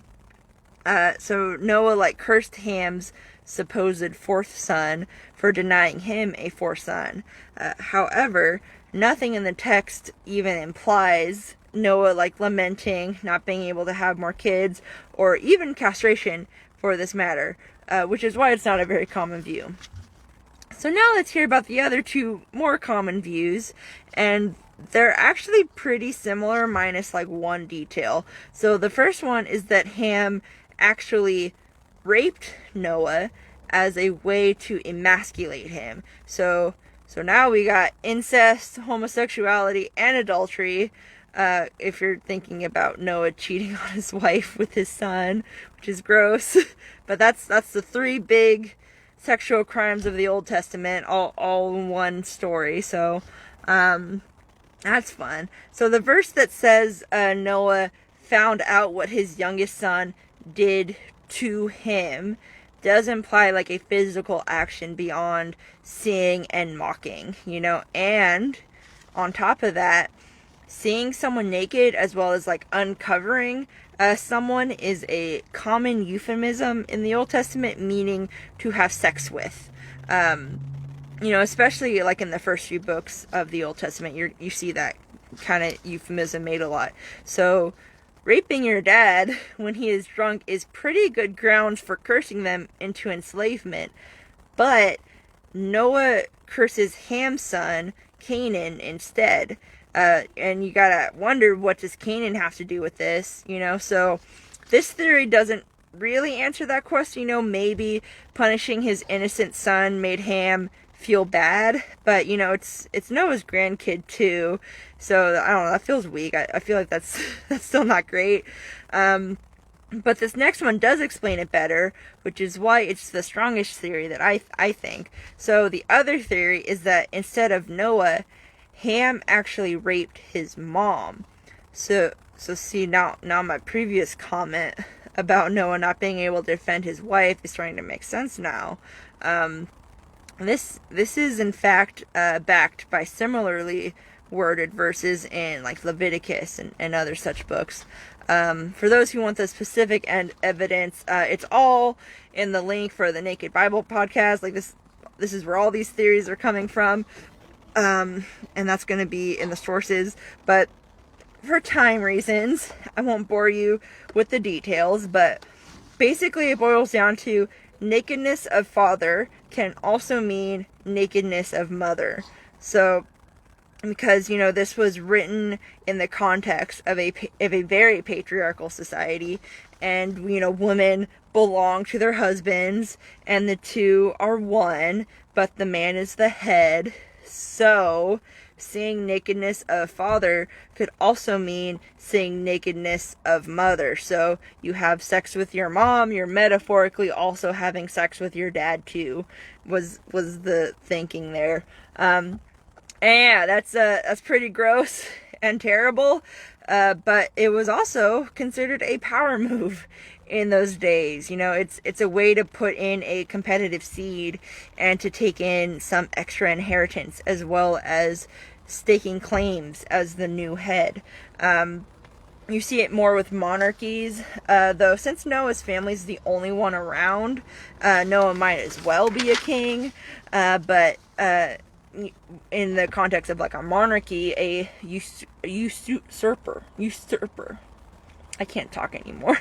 Noah cursed Ham's supposed fourth son for denying him a fourth son. However, nothing in the text even implies Noah lamenting not being able to have more kids, or even castration for this matter, which is why it's not a very common view. So now let's hear about the other two more common views, and they're actually pretty similar minus like one detail. So the first one is that Ham actually raped Noah as a way to emasculate him. So now we got incest, homosexuality, and adultery. If you're thinking about Noah cheating on his wife with his son, which is gross. But that's the three big sexual crimes of the Old Testament, all in one story. So that's fun. So the verse that says Noah found out what his youngest son did to him does imply like a physical action beyond seeing and mocking, and on top of that, seeing someone naked as well as like uncovering someone is a common euphemism in the Old Testament, meaning to have sex with. Especially like in the first few books of the Old Testament, you see that kind of euphemism made a lot. So raping your dad when he is drunk is pretty good grounds for cursing them into enslavement. But Noah curses Ham's son, Canaan, instead. And you gotta wonder, what does Canaan have to do with this? So this theory doesn't really answer that question. Maybe punishing his innocent son made Ham feel bad, but it's Noah's grandkid too, so I don't know, that feels weak. I feel like that's still not great. But this next one does explain it better, which is why it's the strongest theory that I think. So the other theory is that instead of Noah, Ham actually raped his mom. So see, now my previous comment about Noah not being able to defend his wife is starting to make sense now. This is in fact backed by similarly worded verses in like Leviticus and other such books. For those who want the specific and evidence, it's all in the link for the Naked Bible podcast. Like this is where all these theories are coming from, and that's going to be in the sources. But for time reasons, I won't bore you with the details. But basically, it boils down to nakedness of father can also mean nakedness of mother. So, because, this was written in the context of a very patriarchal society, and, women belong to their husbands, and the two are one, but the man is the head. So, seeing nakedness of father could also mean seeing nakedness of mother. So you have sex with your mom, you're metaphorically also having sex with your dad too, was the thinking there. Yeah, that's pretty gross and terrible, but it was also considered a power move in those days. It's a way to put in a competitive seed and to take in some extra inheritance, as well as staking claims as the new head. You see it more with monarchies, though since Noah's family is the only one around, Noah might as well be a king, but in the context of like a monarchy, a usurper, I can't talk anymore.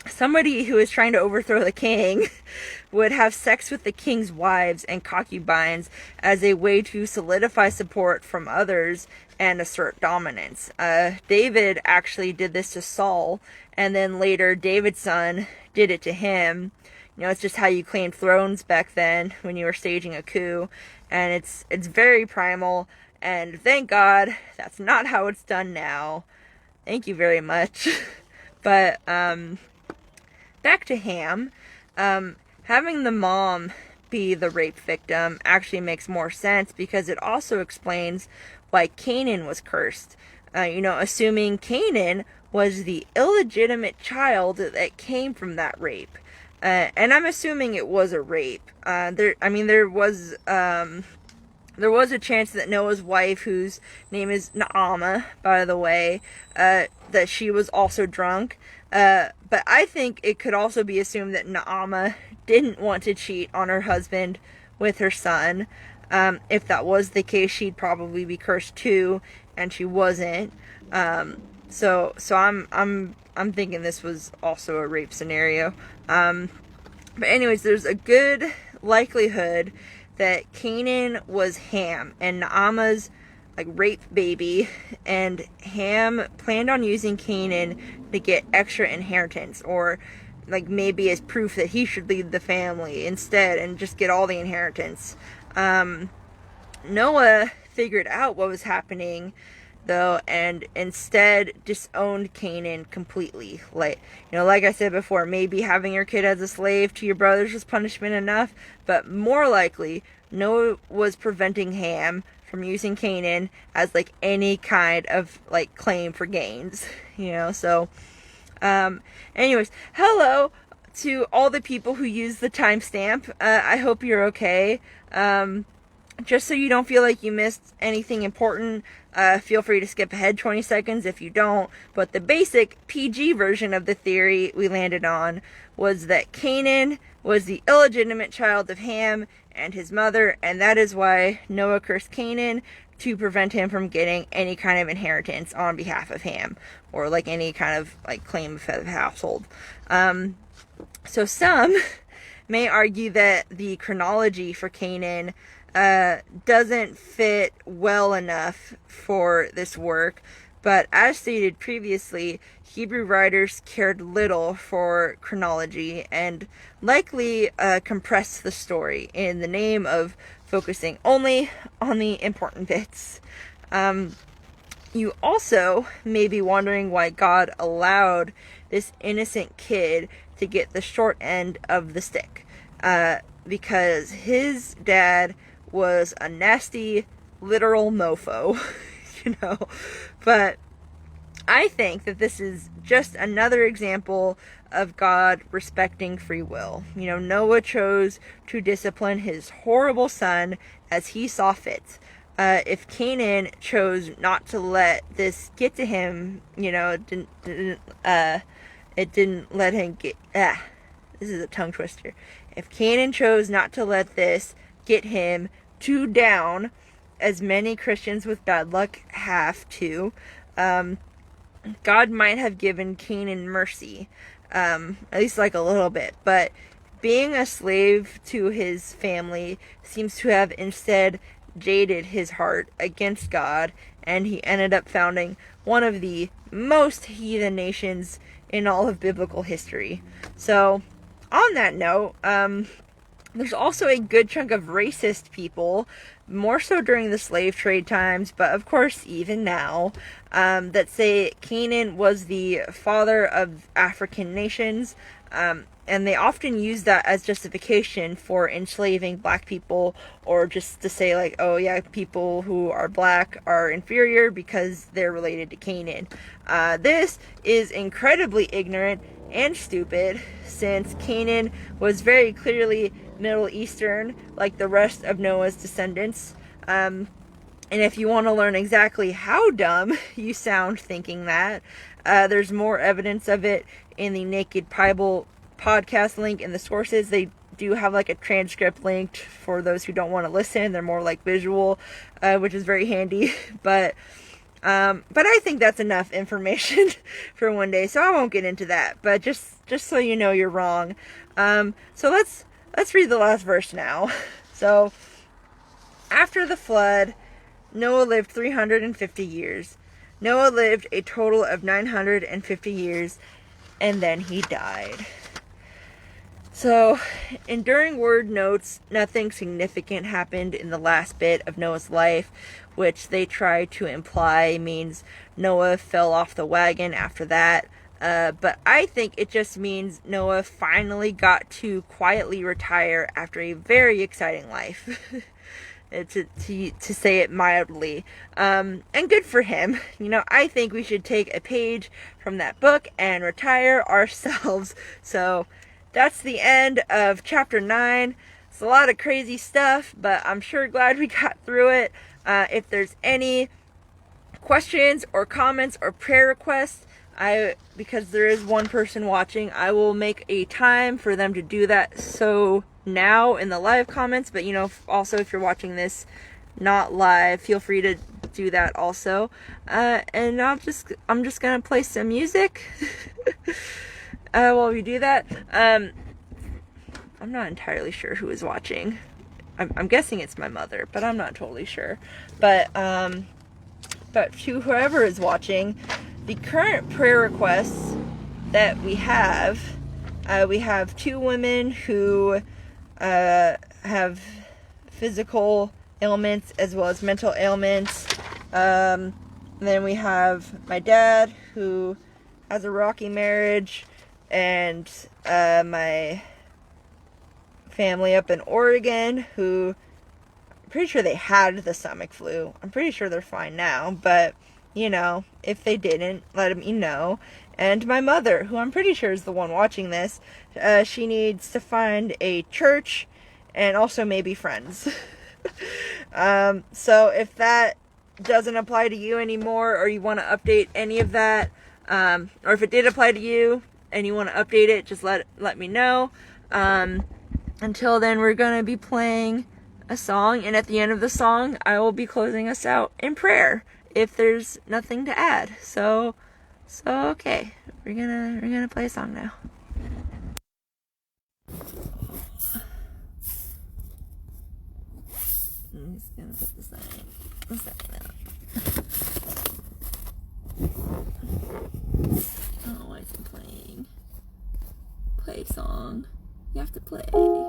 Somebody who is trying to overthrow the king would have sex with the king's wives and concubines as a way to solidify support from others and assert dominance. David actually did this to Saul, and then later David's son did it to him. It's just how you claimed thrones back then when you were staging a coup, and it's very primal, and thank God that's not how it's done now. Thank you very much. But back to Ham. Having the mom be the rape victim actually makes more sense, because it also explains why Canaan was cursed. Assuming Canaan was the illegitimate child that came from that rape. And I'm assuming it was a rape. There was a chance that Noah's wife, whose name is Naamah, by the way, that she was also drunk. But I think it could also be assumed that Naamah didn't want to cheat on her husband with her son. If that was the case, she'd probably be cursed too, and she wasn't. So I'm thinking this was also a rape scenario. But anyways, there's a good likelihood that Canaan was Ham and Naamah's rape baby, and Ham planned on using Canaan to get extra inheritance, or maybe as proof that he should lead the family instead and just get all the inheritance. Noah figured out what was happening though, and instead disowned Canaan completely. Like I said before, maybe having your kid as a slave to your brothers was punishment enough, but more likely Noah was preventing Ham from using Canaan as any kind of claim for gains, so anyways, hello to all the people who use the timestamp. I hope you're okay. Just so you don't feel like you missed anything important, feel free to skip ahead 20 seconds if you don't. But the basic PG version of the theory we landed on was that Canaan was the illegitimate child of Ham and his mother, and that is why Noah cursed Canaan to prevent him from getting any kind of inheritance on behalf of Ham, or any kind of claim of the household. So some may argue that the chronology for Canaan doesn't fit well enough for this work, but as stated previously, Hebrew writers cared little for chronology and likely compressed the story in the name of focusing only on the important bits. You also may be wondering why God allowed this innocent kid to get the short end of the stick, because his dad was a nasty, literal mofo, but I think that this is just another example of God respecting free will. Noah chose to discipline his horrible son as he saw fit. If Canaan chose not to let this get to him, it didn't let him get, this is a tongue twister. If Canaan chose not to let this get him too down, as many Christians with bad luck have to, God might have given Canaan mercy, at least a little bit, but being a slave to his family seems to have instead jaded his heart against God, and he ended up founding one of the most heathen nations in all of biblical history. So, on that note, there's also a good chunk of racist people, more so during the slave trade times, but of course even now, that say Canaan was the father of African nations, and they often use that as justification for enslaving black people, or just to say oh yeah, people who are black are inferior because they're related to Canaan. This is incredibly ignorant and stupid, since Canaan was very clearly Middle Eastern, like the rest of Noah's descendants. And if you want to learn exactly how dumb you sound thinking that, there's more evidence of it in the Naked Bible podcast link in the sources. They do have a transcript linked for those who don't want to listen. They're more visual, which is very handy. But I think that's enough information for one day, so I won't get into that. But just so you know you're wrong. So let's read the last verse now. So, after the flood, Noah lived 350 years. Noah lived a total of 950 years, and then he died. So, enduring word notes, nothing significant happened in the last bit of Noah's life, which they try to imply means Noah fell off the wagon after that. But I think it just means Noah finally got to quietly retire after a very exciting life, to say it mildly. And good for him. I think we should take a page from that book and retire ourselves. So that's the end of chapter 9. It's a lot of crazy stuff, but I'm sure glad we got through it. If there's any questions or comments or prayer requests, because there is one person watching, I will make a time for them to do that. So now in the live comments, but also if you're watching this not live, feel free to do that also. And I'm just gonna play some music while we do that. I'm not entirely sure who is watching. I'm guessing it's my mother, but I'm not totally sure. But to whoever is watching, the current prayer requests that we have 2 women who have physical ailments as well as mental ailments. Then we have my dad, who has a rocky marriage, and my family up in Oregon, who I'm pretty sure they had the stomach flu. I'm pretty sure they're fine now, but if they didn't, let me know. And my mother, who I'm pretty sure is the one watching this, she needs to find a church and also maybe friends. So if that doesn't apply to you anymore, or you want to update any of that, or if it did apply to you and you want to update it, just let me know. Until then, we're going to be playing a song, and at the end of the song, I will be closing us out in prayer if there's nothing to add. So okay, we're gonna play a song now. I'm just gonna put the sign out. Oh, why is it playing? Play song. You have to play. There we go.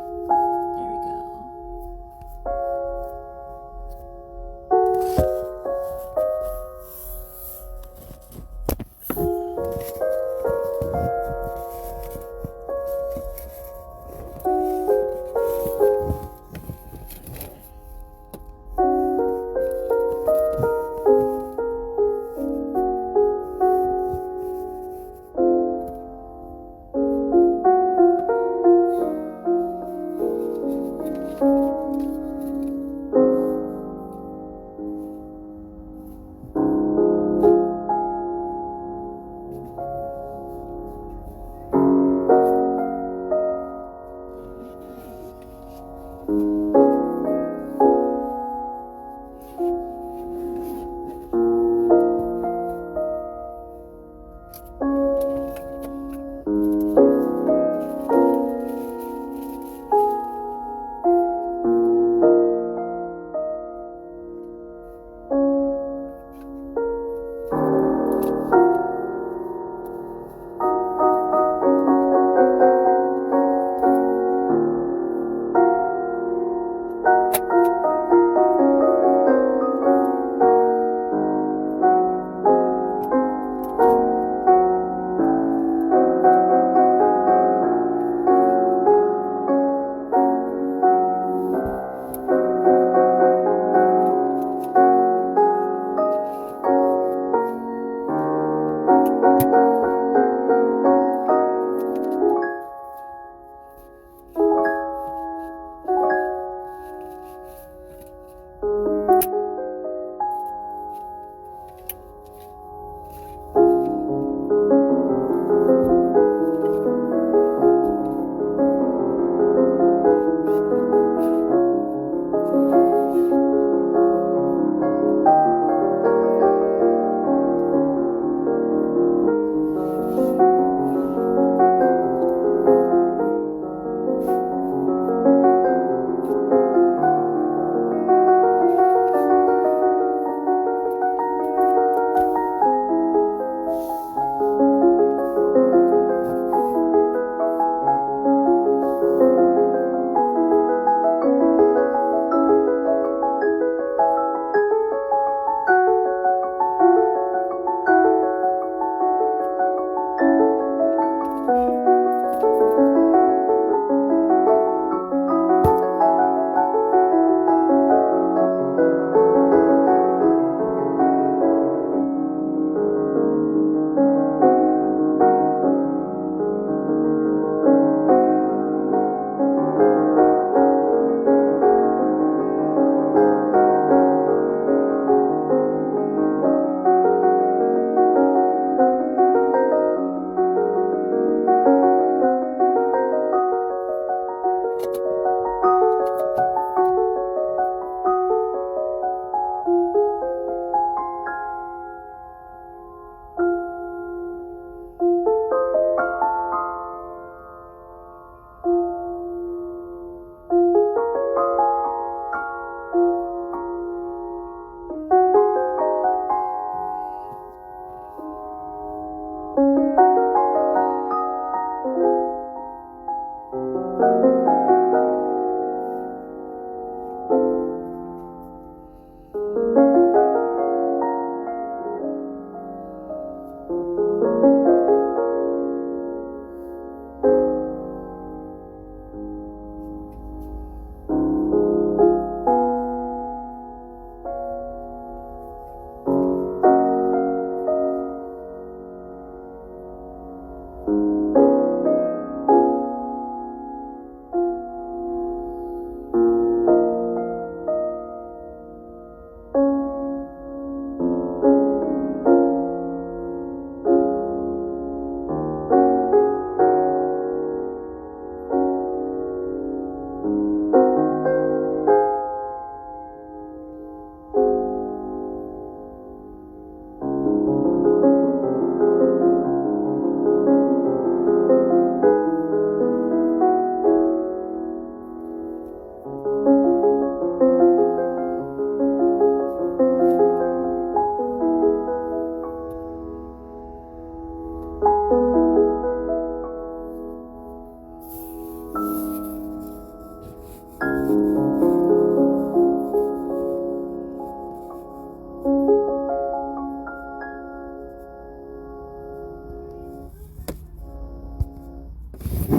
Hello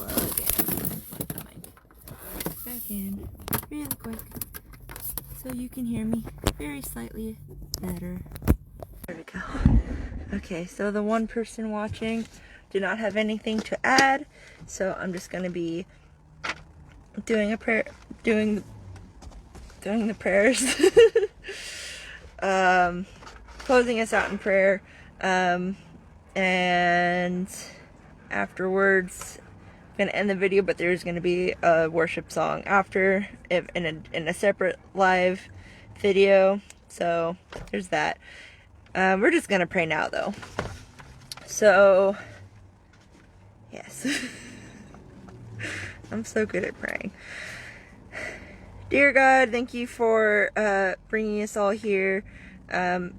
again. Put the mic back in really quick so you can hear me very slightly better. There we go. Okay, so the one person watching did not have anything to add, so I'm just going to be doing a prayer, doing the prayers, closing us out in prayer, and afterwards I'm going to end the video, but there's going to be a worship song after, in a separate live video, so there's that. We're just going to pray now, though. So, yes. I'm so good at praying. Dear God, thank you for bringing us all here in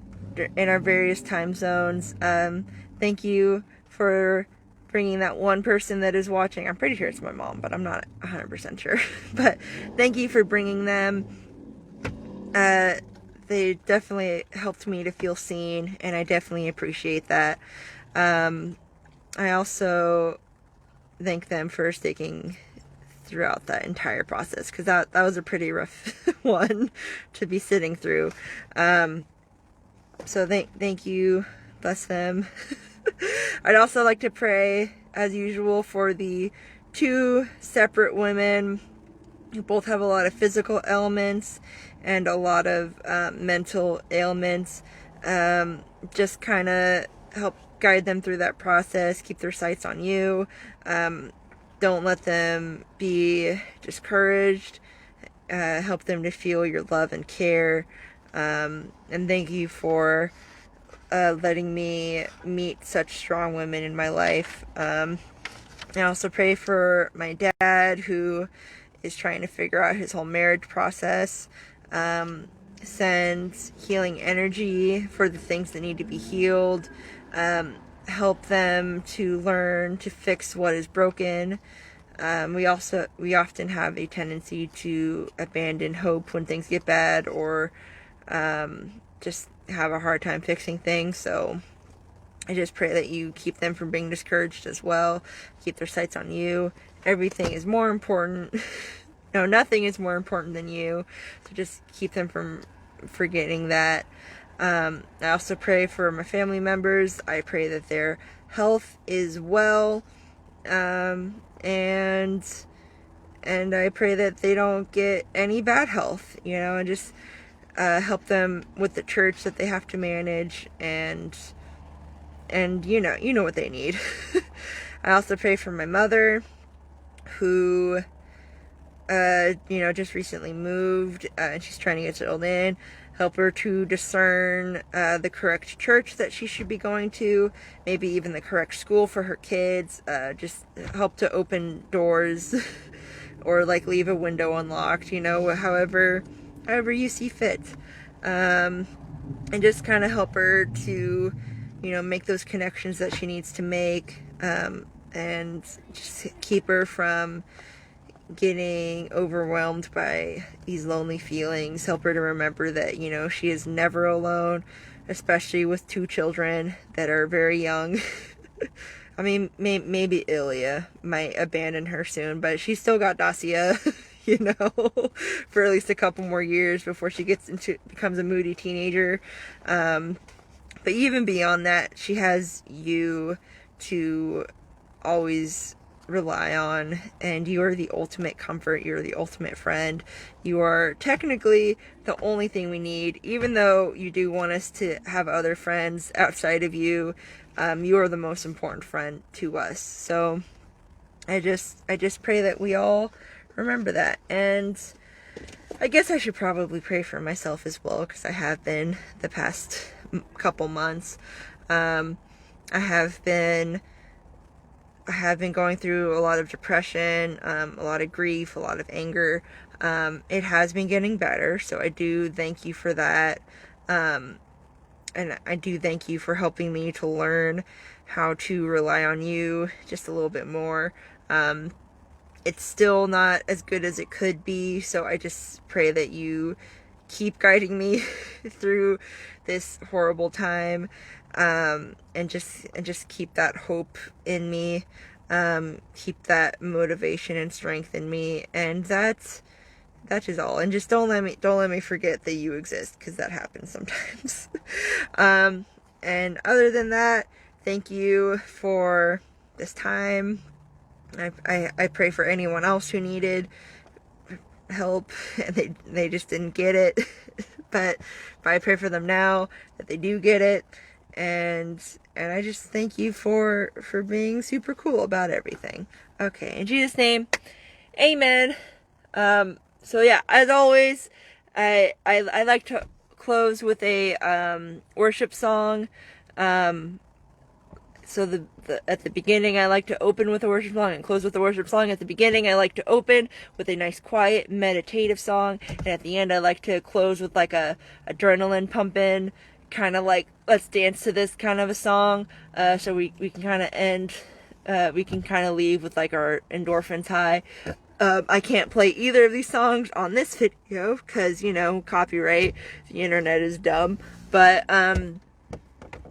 our various time zones. Thank you for bringing that one person that is watching. I'm pretty sure it's my mom, but I'm not 100% sure. But thank you for bringing them. They definitely helped me to feel seen, and I definitely appreciate that. I also thank them for sticking throughout that entire process, because that was a pretty rough one to be sitting through. So thank you, bless them. I'd also like to pray, as usual, for the two separate women who both have a lot of physical ailments and a lot of mental ailments. Just kind of help guide them through that process, keep their sights on you. Don't let them be discouraged. Help them to feel your love and care. And thank you for letting me meet such strong women in my life. I also pray for my dad, who is trying to figure out his whole marriage process. Send healing energy for the things that need to be healed. Help them to learn to fix what is broken. We often have a tendency to abandon hope when things get bad, or just have a hard time fixing things. So I just pray that you keep them from being discouraged as well. Keep their sights on you. Everything is more important. No, nothing is more important than you. So just keep them from forgetting that. I also pray for my family members. I pray that their health is well. And I pray that they don't get any bad health, and just help them with the church that they have to manage, and you know what they need. I also pray for my mother, who just recently moved, and she's trying to get settled in. Help her to discern the correct church that she should be going to, maybe even the correct school for her kids. Just help to open doors or leave a window unlocked, however you see fit. And just kind of help her to, make those connections that she needs to make, and just keep her from getting overwhelmed by these lonely feelings. Help her to remember that, she is never alone, especially with two children that are very young. I mean, maybe Ilya might abandon her soon, but she's still got Dacia, for at least a couple more years before she becomes a moody teenager. But even beyond that, she has you to always rely on, and you are the ultimate comfort. You're the ultimate friend. You are technically the only thing we need, even though you do want us to have other friends outside of you. You are the most important friend to us. So I just pray that we all remember that. And I guess I should probably pray for myself as well, because I have been the past couple months. I have been going through a lot of depression, a lot of grief, a lot of anger. It has been getting better, so I do thank you for that. And I do thank you for helping me to learn how to rely on you just a little bit more. It's still not as good as it could be, so I just pray that you keep guiding me through this horrible time, and just keep that hope in me, keep that motivation and strength in me, and that is all. And just don't let me forget that you exist, because that happens sometimes. And other than that, thank you for this time. I pray for anyone else who needed help and they just didn't get it. but I pray for them now that they do get it. And I just thank you for being super cool about everything. Okay, in Jesus' name, amen. So yeah, as always, I like to close with a worship song. So at the beginning, I like to open with a worship song and close with a worship song. At the beginning, I like to open with a nice, quiet, meditative song. And at the end, I like to close with like a adrenaline pumping, kind of like, let's dance to this kind of a song. So we can kind of end, we can kind of leave with like our endorphins high. I can't play either of these songs on this video because, copyright. The internet is dumb. But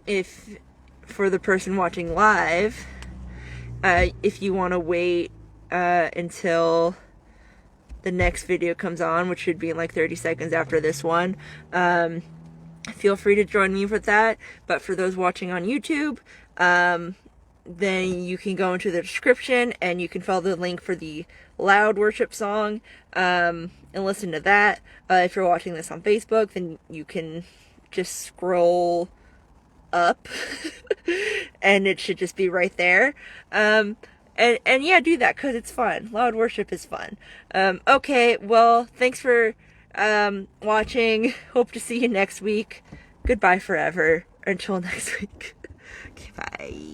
if for the person watching live, if you want to wait until the next video comes on, which should be in like 30 seconds after this one, feel free to join me for that. But for those watching on YouTube, then you can go into the description and you can follow the link for the loud worship song, and listen to that. If you're watching this on Facebook, then you can just scroll up and it should just be right there. And yeah, do that because it's fun. Loud worship is fun. Okay, well, thanks for watching. Hope to see you next week. Goodbye forever until next week. Okay, bye.